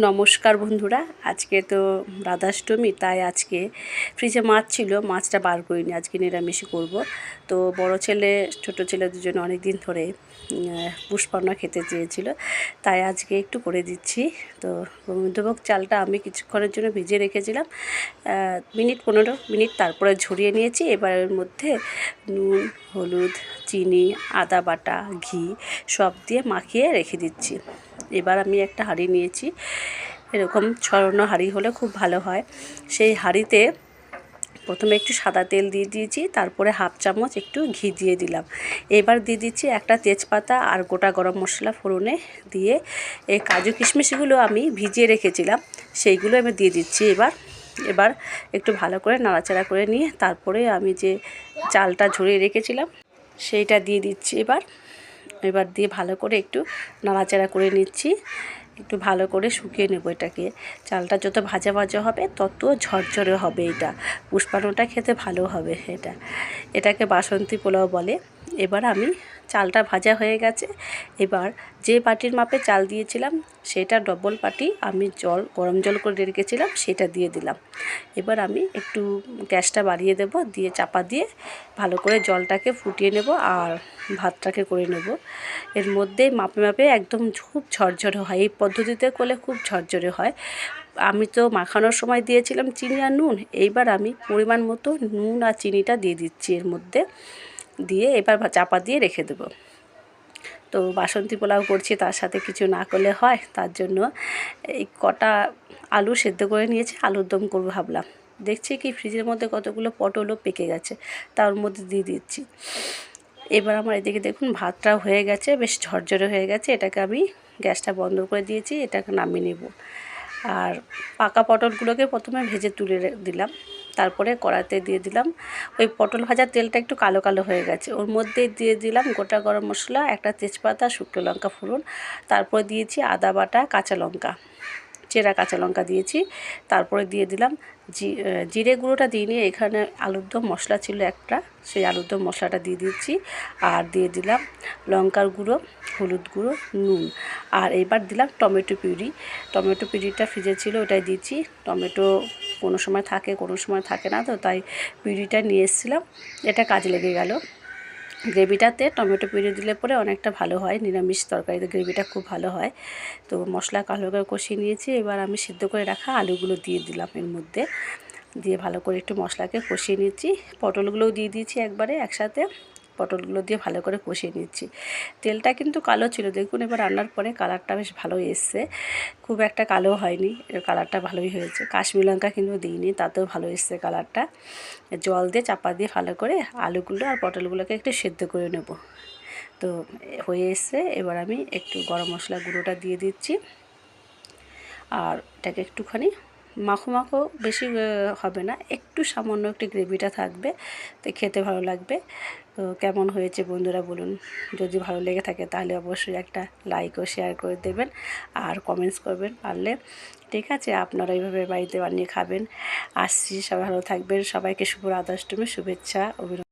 নমস্কার বন্ধুরা, আজকে তো রাধাষ্টমী, তাই আজকে ফ্রিজে মাছ ছিল, মাছটা বার করিনি, আজকে নিরামিষই করব। তো বড় ছেলে ছোট ছেলে দুজনে অনেক দিন ধরে পুষ্পান্না খেতে চেয়েছিল, তাই আজকে একটু করে দিচ্ছি। তো গোবিন্দভোগ চালটা আমি কিছুক্ষণের জন্য ভিজিয়ে রেখেছিলাম, 15 মিনিট, তারপরে ঝরিয়ে নিয়েছি। এবার এর মধ্যে নুন, হলুদ, চিনি, আদা বাটা, ঘি সব দিয়ে মাখিয়ে রেখে দিচ্ছি। এবার আমি একটা হাঁড়ি নিয়েছি, এরকম ছড়ানো হাঁড়ি হলে খুব ভালো হয়। সেই হাঁড়িতে প্রথমে একটু সাদা তেল দিয়ে দিয়েছি, তারপরে হাফ চামচ একটু ঘি দিয়ে দিলাম। এবার দিয়ে দিচ্ছি একটা তেজপাতা আর গোটা গরম মশলা ফোড়নে দিয়ে এই কাজু কিশমিশগুলো আমি ভিজিয়ে রেখেছিলাম, সেইগুলো আমি দিয়ে দিচ্ছি। এবার একটু ভালো করে নাড়াচাড়া করে নিয়ে তারপরে আমি যে চালটা ঝরিয়ে রেখেছিলাম সেইটা দিয়ে দিচ্ছি। এবার দিয়ে ভালো করে একটু নাড়াচাড়া করে নিচ্ছি, একটু ভালো করে শুকিয়ে নেব এটাকে। চালটা যত ভাজা ভাজা হবে তত ঝরঝরে হবে, এটা পুষ্পান্নটা খেতে ভালো হবে। এটাকে বাসন্তী পোলাও বলে। এবার আমি চালটা ভাজা হয়ে গেছে, এবার যে বাটির মাপে চাল দিয়েছিলাম সেটা ডবল বাটি আমি গরম জল করে রেখেছিলাম, সেটা দিয়ে দিলাম। এবার আমি একটু গ্যাসটা বাড়িয়ে দেব, দিয়ে চাপা দিয়ে ভালো করে জলটাকে ফুটিয়ে নেব আর ভাতটাকে করে নেব। এর মধ্যে মাপে মাপে একদম খুব ঝরঝরে হয়, এই পদ্ধতিতে করলে খুব ঝরঝরে হয়। আমি তো মাখানোর সময় দিয়েছিলাম চিনি আর নুন, এইবার আমি পরিমাণ মতো নুন আর চিনিটা দিয়ে দিচ্ছি এর মধ্যে, দিয়ে এবার চাপা দিয়ে রেখে দেবো। তো বাসন্তী পোলাও করছি, তার সাথে কিছু না করলে হয়, তার জন্য এই কটা আলু সেদ্ধ করে নিয়েছি, আলুর দম করবো ভাবলাম। দেখছি কি ফ্রিজের মধ্যে কতগুলো পটলও পেকে গেছে, তার মধ্যে দিয়ে দিচ্ছি। এবার আমার এদিকে দেখুন ভাতটাও হয়ে গেছে, বেশ ঝরঝরে হয়ে গেছে। এটাকে আমি গ্যাসটা বন্ধ করে দিয়েছি, এটাকে নামিয়ে নেব। আর পাকা পটলগুলোকে প্রথমে ভেজে তুলে দিলাম, তারপরে কড়াইতে দিয়ে দিলাম। ওই পটল ভাজার তেলটা একটু কালো কালো হয়ে গেছে, ওর মধ্যে দিয়ে দিলাম গোটা গরম মশলা, একটা তেজপাতা, শুকনো লঙ্কা ফোড়ন, তারপরে দিয়েছি আদা বাটা, কাঁচা লঙ্কা, চেরা কাঁচা লঙ্কা দিয়েছি। তারপরে দিয়ে দিলাম জিরে গুঁড়োটা দিইনি, এখানে আলুর দম মশলা ছিল একটা, সেই আলুর দম মশলাটা দিয়ে দিচ্ছি। আর দিয়ে দিলাম লঙ্কার গুঁড়ো, হলুদ গুঁড়ো, নুন। আর এবার দিলাম টমেটো পিউরিটা ফ্রিজে ছিল, ওটাই দিচ্ছি। টমেটো কোনো সময় থাকে কোনো সময় থাকে না, তো তাই পিউরিটা নিয়ে এসেছিলাম, এটা কাজে লেগে গেল। গ্রেভিটাতে টমেটো পিউরি দিলে পরে অনেকটা ভালো হয়, নিরামিষ তরকারিতে গ্রেভিটা খুব ভালো হয়। তো মশলা ভালো করে কষিয়ে নিয়েছি, এবার আমি সিদ্ধ করে রাখা আলুগুলো দিয়ে দিলাম এর মধ্যে, দিয়ে ভালো করে একটু মশলাকে কষিয়ে নিচ্ছি। পটলগুলোও দিয়ে দিয়েছি একবারে একসাথে, পটলগুলো দিয়ে ভালো করে কষিয়ে নিচ্ছি। তেলটা কিন্তু কালো ছিল, দেখুন এবার রান্নার পরে কালারটা বেশ ভালোই এসছে, খুব একটা কালো হয়নি, এর কালারটা ভালোই হয়েছে। কাশ্মীরি লঙ্কা কিন্তু দিইনি, তাতেও ভালো এসছে কালারটা। জল দিয়ে চাপা দিয়ে ভালো করে আলুগুলো আর পটলগুলোকে একটু সেদ্ধ করে নেব। তো হয়ে এসছে, এবার আমি একটু গরম মশলা গুঁড়োটা দিয়ে দিচ্ছি। আর এটাকে একটুখানি মাখো মাখো, বেশি হবে না, একটু সামান্য একটু গ্রেভিটা থাকবে, তো খেতে ভালো লাগবে। তো কেমন হয়েছে বন্ধুরা বলুন, যদি ভালো লেগে থাকে তাহলে অবশ্যই একটা লাইক ও শেয়ার করে দেবেন আর কমেন্টস করবেন পারলে। ঠিক আছে, আপনারা এইভাবে বাড়িতে বানিয়ে খাবেন। আসছি, সবাই ভালো থাকবেন, সবাইকে শুভ রাধাষ্টমীর শুভেচ্ছা অভিনন্দন।